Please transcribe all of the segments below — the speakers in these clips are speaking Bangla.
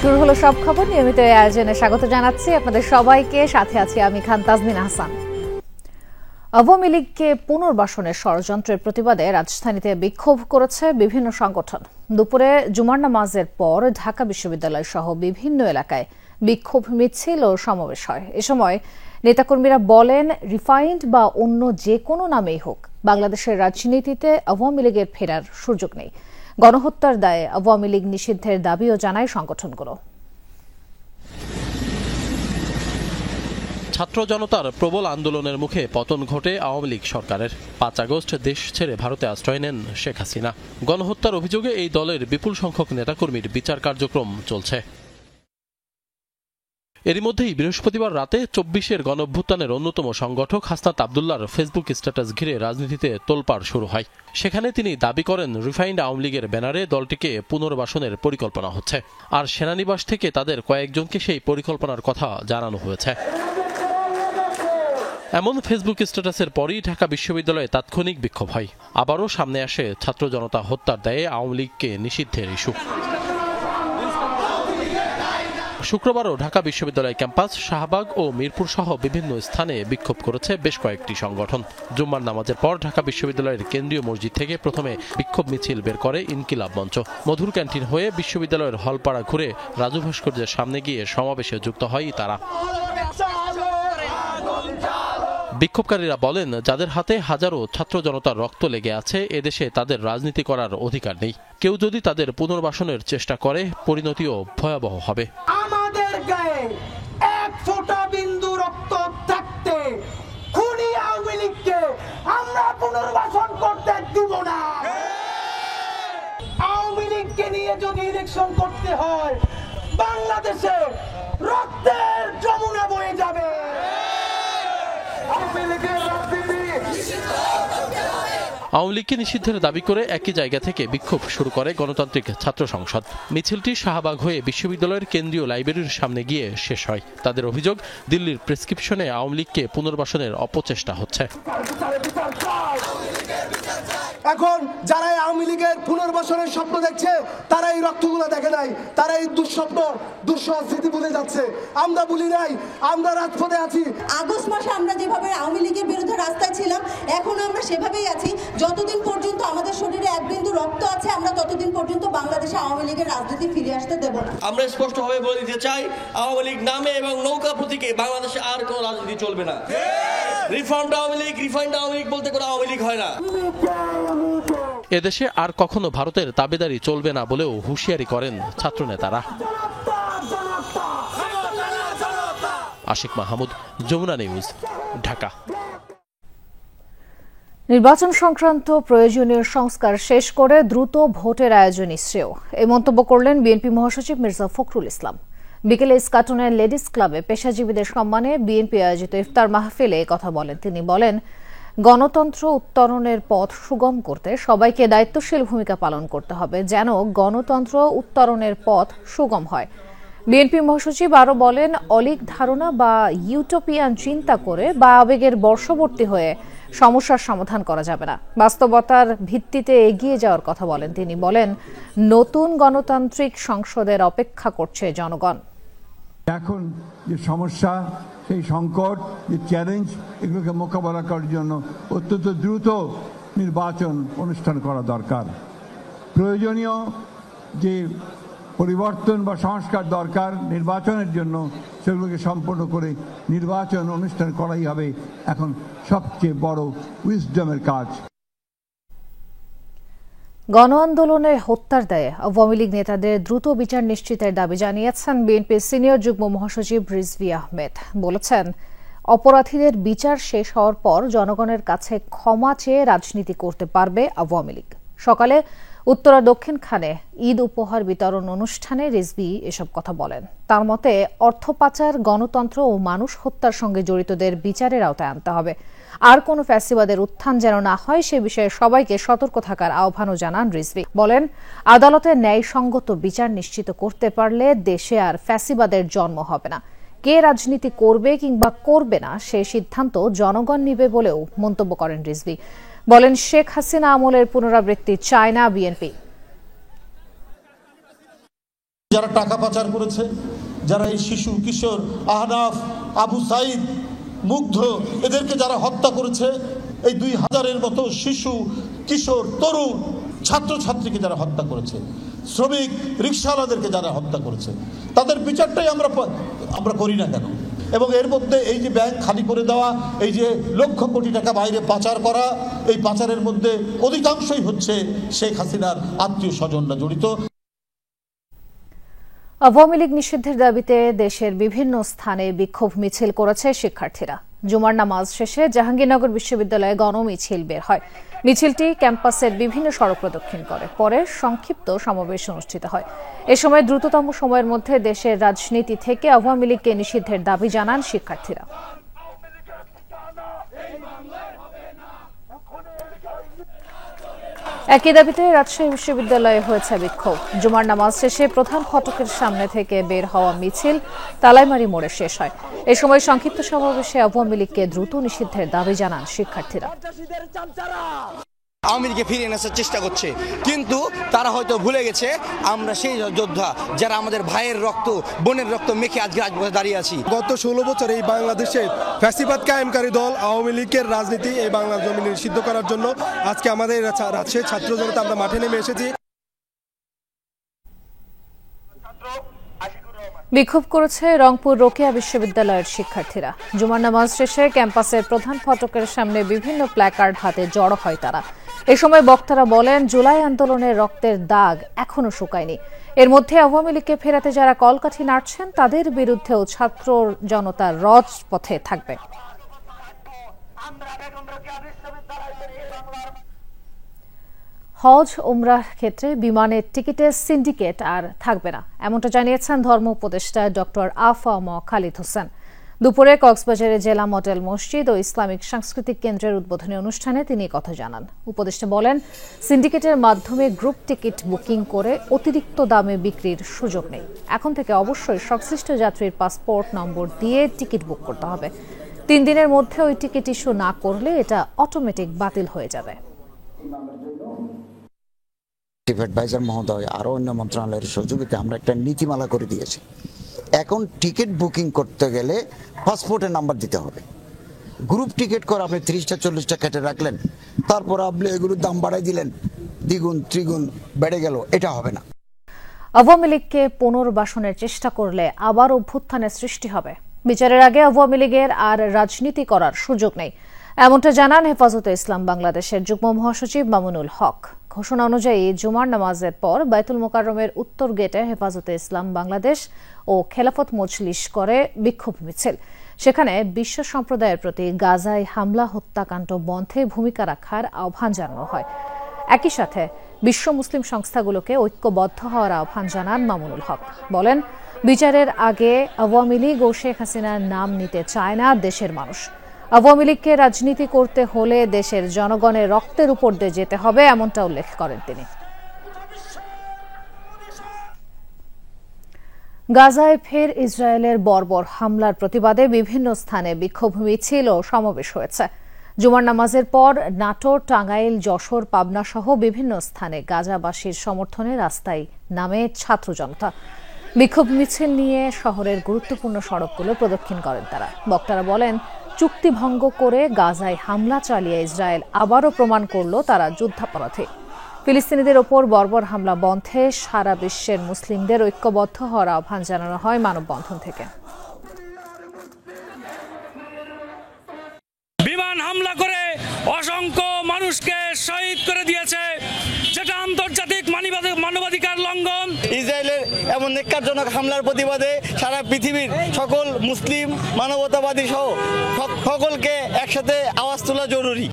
শুরু হলো সব খবর। নিয়মিত এই আয়োজনে স্বাগত জানাচ্ছি আপনাদের সবাইকে। সাথে আছি আমি খান তাজমিন হাসান। আওয়ামী লীগকে পুনর্বাসনের ষড়যন্ত্রের প্রতিবাদে রাজধানীতে বিক্ষোভ করেছে বিভিন্ন সংগঠন। দুপুরে জুমার নামাজের পর ঢাকা বিশ্ববিদ্যালয় সহ বিভিন্ন এলাকায় বিক্ষোভ মিছিল ও সমাবেশ হয়। এ সময় নেতাকর্মীরা বলেন, রিফাইন্ড বা অন্য যে কোনো নামেই হোক, বাংলাদেশের রাজনীতিতে আওয়ামী লীগের ফেরার সুযোগ নেই। গণহত্যার দায়ে আওয়ামী লীগ নিষিদ্ধের দাবিও জানায় সংগঠনগুলো। ছাত্র জনতার প্রবল আন্দোলনের মুখে পতন ঘটে আওয়ামী লীগ সরকারের। 5 আগস্ট দেশ ছেড়ে ভারতে আশ্রয় নেন শেখ হাসিনা। গণহত্যার অভিযোগে এই দলের বিপুল সংখ্যক নেতাকর্মীর বিচার কার্যক্রম চলছে। এরই মধ্যেই বৃহস্পতিবার রাতে 24-এর গণঅভ্যুত্থানের অন্যতম সংগঠক হাসনাত আবদুল্লাহর ফেসবুক স্ট্যাটাস ঘিরে রাজনীতিতে তোলপাড় শুরু হয়। সেখানে তিনি দাবি করেন, রিফাইন্ড আওয়ামী লীগের ব্যানারে দলটিকে পুনর্বাসনের পরিকল্পনা হচ্ছে, আর সেনানিবাস থেকে তাদের কয়েকজনকে সেই পরিকল্পনার কথা জানানো হয়েছে। এমন ফেসবুক স্ট্যাটাসের পরই ঢাকা বিশ্ববিদ্যালয়ে তাৎক্ষণিক বিক্ষোভ হয়। আবারও সামনে আসে ছাত্র জনতা হত্যার দায়ে আওয়ামী লীগকে নিষিদ্ধের ইস্যু। শুক্রবারও ঢাকা বিশ্ববিদ্যালয় ক্যাম্পাস, শাহবাগ ও মিরপুর সহ বিভিন্ন স্থানে বিক্ষোভ করেছে বেশ কয়েকটি সংগঠন। জুম্মার নামাজের পর ঢাকা বিশ্ববিদ্যালয়ের কেন্দ্রীয় মসজিদ থেকে প্রথমে বিক্ষোভ মিছিল বের করে ইনকিলাব মঞ্চ। মধুর ক্যান্টিন হয়ে বিশ্ববিদ্যালয়ের হলপাড়া ঘুরে রাজু ভাস্কর্যের সামনে গিয়ে সমাবেশে যুক্ত হয় তারা। বিক্ষোভকারীরা বলেন, যাদের হাতে হাজারো ছাত্র জনতার রক্ত লেগে আছে, এদেশে তাদের রাজনীতি করার অধিকার নেই। কেউ যদি তাদের পুনর্বাসনের চেষ্টা করে, পরিণতিও ভয়াবহ হবে। আমাদের গায়ে এক ফোঁটা বিন্দু রক্ত থাকতে খুনি আওয়ামী লীগকে আমরা পুনর্বাসন করতে দিব না। আওয়ামী লীগকে নিয়ে যদি ইলেকশন করতে হয়, বাংলাদেশে রক্তের যমুনা বয়ে যাবে। আওয়ামী লীগকে নিষিদ্ধের দাবি করে একই জায়গা থেকে বিক্ষোভ শুরু করে গণতান্ত্রিক ছাত্র সংসদ। মিছিলটি শাহবাগ হয়ে বিশ্ববিদ্যালয়ের কেন্দ্রীয় লাইব্রেরির সামনে গিয়ে শেষ হয়। তাদের অভিযোগ, দিল্লির প্রেসক্রিপশনে আওয়ামী লীগকে পুনর্বাসনের অপচেষ্টা হচ্ছে। এখন যারা আওয়ামী লীগের পুনর্বাসনের স্বপ্ন দেখছে, তারা এই রক্তগুলো দেখে নাই, তারা এই দুঃস্বপ্ন দুঃস্মৃতি ভুলে যাচ্ছে। আমরা ভুলি নাই, আমরা রাজপথে আছি। আগস্ট মাসে আমরা যেভাবে আওয়ামী লীগের বিরুদ্ধে রাস্তায় ছিলাম, এখন আমরা সেভাবেই আছি। যতদিন পর্যন্ত আমাদের শরীরে এক বিন্দু রক্ত আছে, আমরা ততদিন পর্যন্ত বাংলাদেশে আওয়ামী লীগের রাজনীতি ফিরে আসতে দেব না। আমরা স্পষ্টভাবে বলে দিতে চাই, আওয়ামী লীগ নামে এবং নৌকা প্রতীকে বাংলাদেশে আর কোনো রাজনীতি চলবে না। রিফর্মড আওয়ামী লীগ, রিফাইন্ড আওয়ামী লীগ বলতে কোনো আওয়ামী লীগ হয় না। এদেশে আর কখনো ভারতের দাবিদারি চলবে না বলেও হুঁশিয়ারি করেন ছাত্রনেতারা। আশিক মাহমুদ, যমুনা নিউজ, ঢাকা। নির্বাচন সংক্রান্ত প্রয়োজনীয় সংস্কার শেষ করে দ্রুত ভোটের আয়োজনই শ্রেয়, এই মন্তব্য করলেন বিএনপি মহাসচিব মির্জা ফখরুল ইসলাম। বিকেলে ইস্কাটনের লেডিস ক্লাবে পেশাজীবীদের সম্মানে বিএনপি আয়োজিত ইফতার মাহফিলে কথা বলেন তিনি। বলেন, গণতন্ত্র উত্তরণের পথ সুগম করতে সবাইকে দায়িত্বশীল ভূমিকা পালন করতে হবে, যেন গণতন্ত্র উত্তরণের পথ সুগম হয়। বিএনপি মহাসচিব আরও বলেন, অলীক ধারণা বা ইউটোপিয়ান চিন্তা করে বা আবেগের বর্ষবর্তী হয়ে সমস্যার সমাধান করা যাবে না, বাস্তবতার ভিত্তিতে এগিয়ে যাওয়ার কথা বলেন তিনি। বলেন, নতুন গণতান্ত্রিক সংসদের অপেক্ষা করছে জনগণ। এখন যে সমস্যা, সেই সংকট, যে চ্যালেঞ্জ, এগুলোকে মোকাবেলা করার জন্য অত্যন্ত দ্রুত নির্বাচন অনুষ্ঠান করা দরকার। প্রয়োজনীয় যে পরিবর্তন বা সংস্কার দরকার নির্বাচনের জন্য, সেগুলোকে সম্পন্ন করে নির্বাচন অনুষ্ঠান করাই হবে এখন সবচেয়ে বড় উইজডমের কাজ। গণ আন্দোলনে হত্যার দায়ে আওয়ামী লীগ নেতাদের দ্রুত বিচার নিশ্চিতের দাবি জানিয়েছেন বিএনপির সিনিয়র যুগ্ম মহাসচিব রিজভী আহমেদ। বলেছেন, অপরাধীদের বিচার শেষ হওয়ার পর জনগণের কাছে ক্ষমা চেয়ে রাজনীতি করতে পারবে আওয়ামী লীগ। সকালে উত্তরা দক্ষিণখানে ঈদ উপহার বিতরণ অনুষ্ঠানে রিজভী এসব কথা বলেন। তার মতে, অর্থ পাচার, গণতন্ত্র ও মানুষ হত্যার সঙ্গে জড়িতদের বিচারের আওতায় আনতে হবে। আর কোনো ফ্যাসিবাদের উত্থান যেন না হয়, সে বিষয়ে সবাইকে সতর্ক থাকার আহ্বানও জানান রিজভী। বলেন, আদালতে ন্যায়সঙ্গত বিচার নিশ্চিত করতে পারলে দেশে আর ফ্যাসিবাদের জন্ম হবে না। কে রাজনীতি করবে কিংবা করবে না, সে সিদ্ধান্ত জনগণ নিবে বলেও মন্তব্য করেন রিজভী। বলেন, শেখ হাসিনা আমলের পুনরাবৃত্তি চায় না বিএনপি। যারা টাকা পাচার করেছে, যারা এই শিশু কিশোর আহনাফ, আবু সাইদ, মুগ্ধ এদেরকে যারা হত্যা করেছে, এই 2000-এর মতো শিশু কিশোর তরুণ ছাত্রছাত্রীকে যারা হত্যা করেছে, শ্রমিক রিকশাওয়ালাদেরকে যারা হত্যা করেছে, তাদের বিচারটাই আমরা করি না কেন? এবং এর মধ্যে এই যে ব্যাংক খালি করে দেওয়া, এই যে লক্ষ কোটি টাকা বাইরে পাচার করা, এই পাচারের মধ্যে অধিকাংশই হচ্ছে শেখ হাসিনার আত্মীয় স্বজনরা জড়িত। আওয়ামী লীগ নিষিদ্ধের দাবিতে দেশের বিভিন্ন স্থানে বিক্ষোভ মিছিল করেছে শিক্ষার্থীরা। জুমার নামাজ শেষে জাহাঙ্গীরনগর বিশ্ববিদ্যালয়ে গণমিছিল বের হয়। মিছিলটি ক্যাম্পাসের বিভিন্ন সড়ক প্রদক্ষিণ করে, পরে সংক্ষিপ্ত সমাবেশ অনুষ্ঠিত হয়। এ সময় দ্রুততম সময়ের মধ্যে দেশের রাজনীতি থেকে আওয়ামী লীগকে নিষিদ্ধের দাবি জানান শিক্ষার্থীরা। একই দাবিতে রাজশাহী বিশ্ববিদ্যালয়ে হয়েছে বিক্ষোভ। জুমার নামাজ শেষে প্রধান ফটকের সামনে থেকে বের হওয়া মিছিল তালাইমারি মোড়ে শেষ হয়। এ সময় সংক্ষিপ্ত সমাবেশে আওয়ামী লীগকে দ্রুত নিষিদ্ধের দাবি জানান শিক্ষার্থীরা। আওয়ামী লীগকে ফিরিয়ে আনার চেষ্টা করছে, কিন্তু তারা হয়তো ভুলে গেছে আমরা সেই যোদ্ধা যারা আমাদের ভাইয়ের রক্ত, বোনের রক্ত মেখে আজকে রাজপথে দাঁড়িয়ে আছি। গত 16 বছর এই বাংলাদেশের ফ্যাসিবাদ কায়েমকারী দল আওয়ামী লীগের রাজনীতি এই বাংলার জমিনে নিষিদ্ধ করার জন্য আজকে আমাদের রাজশাহীর ছাত্র জনতা আমরা মাঠে নেমে এসেছি। বিক্ষোভ করেছে রংপুর রোকেয়া বিশ্ববিদ্যালয়ের শিক্ষার্থীরা। জুমার নামাজ শেষে ক্যাম্পাসের প্রধান ফটকের সামনে বিভিন্ন প্ল্যাকার্ড হাতে জড়ো হয় তারা। এ সময় বক্তারা বলেন, জুলাই আন্দোলনের রক্তের দাগ এখনো শুকায়নি। এর মধ্যে আওয়ামী লীগকে ফেরাতে যারা কলকাঠি নাড়ছেন তাদের বিরুদ্ধেও ছাত্র জনতার রাজপথে থাকবে। হজ উমরাহ ক্ষেত্রে বিমানের টিকিটের সিন্ডিকেট আর থাকবে না, এমনটা জানিয়েছেন ধর্ম উপদেষ্টা ডক্টর আফম খালিদ হোসেন। দুপুরে কক্সবাজারে জেলা মডেল মসজিদ ও ইসলামিক সাংস্কৃতিক কেন্দ্রের উদ্বোধনী অনুষ্ঠানে তিনি কথা জানান। উপদেষ্টা বলেন, সিন্ডিকেটের মাধ্যমে গ্রুপ টিকিট বুকিং করে অতিরিক্ত দামে বিক্রির সুযোগ নেই। এখন থেকে অবশ্যই সংশ্লিষ্ট যাত্রীর পাসপোর্ট নম্বর দিয়ে টিকিট বুক করতে হবে। 3 দিনের মধ্যে ওই টিকিট ইস্যু না করলে এটা অটোমেটিক বাতিল হয়ে যাবে। চিফ অ্যাডভাইজার মহোদয় আরও অন্য মন্ত্রণালয়ের সহযোগিতায় আমরা একটা নীতিমালা করে দিয়েছি। এখন টিকিট বুকিং করতে গেলে পাসপোর্টের নাম্বার দিতে হবে। গ্রুপ টিকিট করে আপনি 30টা 40টা কেটে রাখলেন, তারপর আপনি এগুলোর দাম বাড়াই দিলেন, দ্বিগুণ ত্রিগুণ বেড়ে গেল, এটা হবে না। আওয়ামী লীগকে পুনর্বাসনের চেষ্টা করলে আবার অভ্যুত্থানের সৃষ্টি হবে। বিচারের আগে আওয়ামী লীগের আর রাজনীতি করার সুযোগ নেই, এমনটা জানান হেফাজতে ইসলাম বাংলাদেশের যুগ্ম মহাসচিব মামুনুল হক। ঘোষণা অনুযায়ী জুমার নামাজের পর বাইতুল মোকাররমের উত্তর গেটে হেফাজতে ইসলাম বাংলাদেশ ও খেলাফত মজলিস করে বিক্ষোভ মিছিল। সেখানে বিশ্ব সম্প্রদায়ের প্রতি গাজায় হামলা হত্যাকাণ্ড বন্ধে ভূমিকা রাখার আহ্বান জানানো হয়। একই সাথে বিশ্ব মুসলিম সংস্থাগুলোকে ঐক্যবদ্ধ হওয়ার আহ্বান জানান মামুনুল হক। বলেন, বিচারের আগে আওয়ামী লীগ ও শেখ হাসিনার নাম নিতে চায় না দেশের মানুষ। আওয়ামী লীগকে রাজনীতি করতে হলে দেশের জনগণের রক্তের উপর দিয়ে যেতে হবে, এমনটা উল্লেখ করেন তিনি। গাজায় ফের ইসরায়েলের বর্বর হামলার প্রতিবাদে বিভিন্ন স্থানে বিক্ষোভ মিছিল ও সমাবেশ হয়েছে। জুমার নামাজের পর নাটোর, টাঙ্গাইল, যশোর, পাবনা সহ বিভিন্ন স্থানে গাজাবাসীর সমর্থনে রাস্তায় নামে ছাত্র জনতা। বিক্ষোভ মিছিল নিয়ে শহরের গুরুত্বপূর্ণ সড়কগুলো প্রদক্ষিণ করেন তারা। বক্তারা বলেন, চুক্তি ভঙ্গ করে গাজায় হামলা চালিয়ে ইসরায়েল আবারও প্রমাণ করল তারা যুদ্ধাপরাধী। ফিলিস্তিনিদের ওপর বর্বর হামলা বন্ধে সারা বিশ্বের মুসলিমদের ঐক্যবদ্ধ হওয়ার আহ্বান জানানো হয় মানববন্ধন থেকে। বিমান হামলা করে অসংখ্য মানুষকে শহীদ করে দিয়েছে, যেটা আন্তর্জাতিক মানবাধিকার লঙ্ঘন। ইসরায়েলের এমন ন্যাক্কারজনক হামলার প্রতিবাদে সারা পৃথিবীর সকল মুসলিম মানবতাবাদী সহ সকলকে একসাথে আওয়াজ তোলা জরুরি।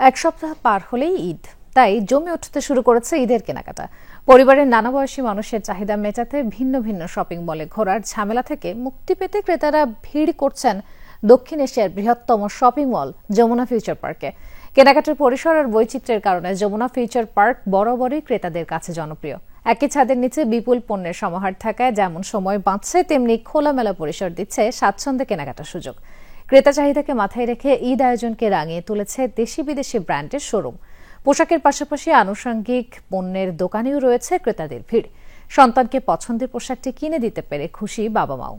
এক সপ্তাহ পার হলেই ঈদ, তাই জমে উঠতে শুরু করেছে ঈদের কেনাকাটা। পরিবারের নানা বয়সী মানুষের চাহিদা মেটাতে ভিন্ন ভিন্ন শপিং মলে ঘোরার ঝামেলা থেকে মুক্তি পেতে ক্রেতারা ভিড় করছেন দক্ষিণ এশিয়ার বৃহত্তম শপিং মল যমুনা ফিউচার পার্কে। কেনাকাটার পরিসর আর বৈচিত্র্যের কারণে যমুনা ফিউচার পার্ক বরাবরই ক্রেতাদের কাছে জনপ্রিয়। একই ছাদের নিচে বিপুল পণ্যের সমাহার থাকায় যেমন সময় বাঁচছে, তেমনি খোলামেলা পরিসর দিচ্ছে স্বাচ্ছন্দ্যে কেনাকাটার সুযোগ। ক্রেতা চাহিদাকে মাথায় রেখে ঈদ আয়োজনকে রাঙিয়ে তুলেছে দেশি বিদেশি ব্র্যান্ডের শোরুম। পোশাকের পাশাপাশি আনুষঙ্গিক পণ্যের দোকানেও রয়েছে ক্রেতাদের ভিড়। সন্তানকে পছন্দের পোশাকটি কিনে দিতে পেরে খুশি বাবা মাও।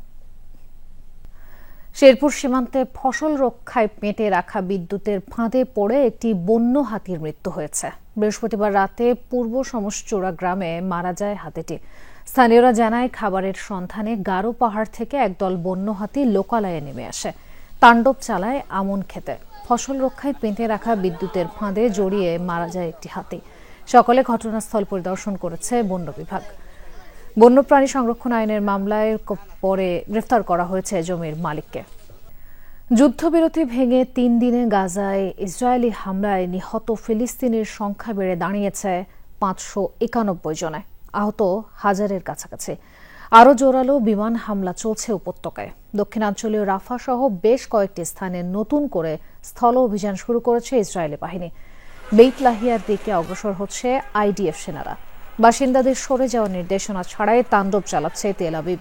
শেরপুর সীমান্তে ফসল রক্ষায় পেঁটে রাখা বিদ্যুতের ফাঁদে পড়ে একটি বন্য হাতির মৃত্যু হয়েছে। বৃহস্পতিবার রাতে পূর্ব সমসচূড়া গ্রামে মারা যায় হাতিটি। স্থানীয়রা জানায়, খাবারের সন্ধানে গারো পাহাড় থেকে একদল বন্য হাতি লোকালয়ে নেমে আসে, তাণ্ডব চালায় আমন খেতে। ফসল রক্ষায় পেঁটে রাখা বিদ্যুতের ফাঁদে জড়িয়ে মারা যায় একটি হাতি। সকালে ঘটনাস্থল পরিদর্শন করেছে বন বিভাগ। বন্যপ্রাণী সংরক্ষণ আইনের মামলায় পরে গ্রেফতার করা হয়েছে জমির মালিককে। যুদ্ধবিরতি ভেঙে 3 দিনে গাজায় ইসরায়েলি হামলায় নিহত ফিলিস্তিনির সংখ্যা বেড়ে দাঁড়িয়েছে 591 জনে, আহত হাজারের কাছাকাছি। আরও জোরালো বিমান হামলা চলছে উপত্যকায়। দক্ষিণাঞ্চলীয় রাফা সহ বেশ কয়েকটি স্থানে নতুন করে স্থল অভিযান শুরু করেছে ইসরায়েলি বাহিনী। বেইত লাহিয়ার দিকে অগ্রসর হচ্ছে আইডিএফ সেনারা। বাসিন্দাদের সরে যাওয়ার নির্দেশনা ছাড়াই তাণ্ডব চালাচ্ছে তেল আবিব।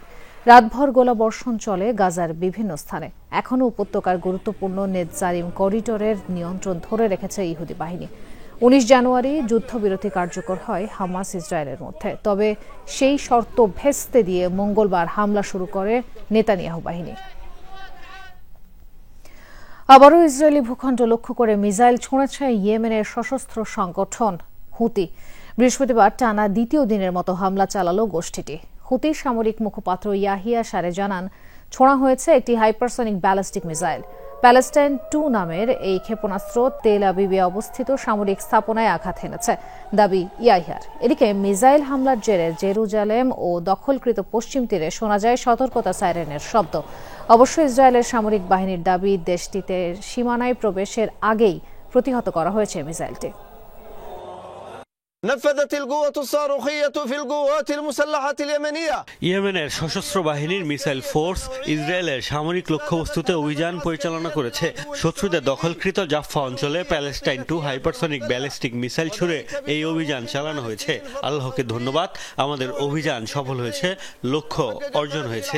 রাতভর গোলাবর্ষণ চলে গাজার বিভিন্ন স্থানে। এখনও উপত্যকার গুরুত্বপূর্ণ নেতজারিম করিডোরের নিয়ন্ত্রণ ধরে রেখেছে ইহুদি বাহিনী। 19 জানুয়ারি যুদ্ধবিরতি কার্যকর হয় হামাস ইসরায়েলের মধ্যে, তবে সেই শর্ত ভেস্তে দিয়ে মঙ্গলবার হামলা শুরু করে নেতানিয়াহু বাহিনী। আবারও ইসরায়েলি ভূখণ্ড লক্ষ্য করে মিসাইল ছুঁড়েছে ইয়েমেনের সশস্ত্র সংগঠন হুতি। বৃহস্পতিবার টানা দ্বিতীয় দিনের মতো হামলা চালালো গোষ্ঠীটি। হুতির সামরিক মুখপাত্র ইয়াহিয়া সারে জানান, ছোড়া হয়েছে একটি হাইপারসনিক ব্যালিস্টিক মিসাইল। প্যালেস্টাইন 2 নামের এই ক্ষেপণাস্ত্র তেল আবিবে অবস্থিত সামরিক স্থাপনায় আঘাত হেনেছে, দাবি ইয়াহিয়ার। এদিকে মিসাইল হামলার জেরে জেরুজালেম ও দখলকৃত পশ্চিম তীরে শোনা যায় সতর্কতা সাইরেনের শব্দ। অবশ্য ইসরায়েলের সামরিক বাহিনীর দাবি, দেশটিতে সীমানায় প্রবেশের আগেই প্রতিহত করা হয়েছে মিসাইলটি। ইয়েমেনের সশস্ত্র বাহিনীর মিসাইল ফোর্স ইসরায়েলের সামরিক লক্ষ্যবস্তুতে অভিযান পরিচালনা করেছে। শত্রুদের দখলকৃত জাফা অঞ্চলে প্যালেস্টাইন 2 হাইপারসনিক ব্যালিস্টিক মিসাইল ছুড়ে এই অভিযান চালানো হয়েছে। আল্লাহকে ধন্যবাদ, আমাদের অভিযান সফল হয়েছে, লক্ষ্য অর্জন হয়েছে।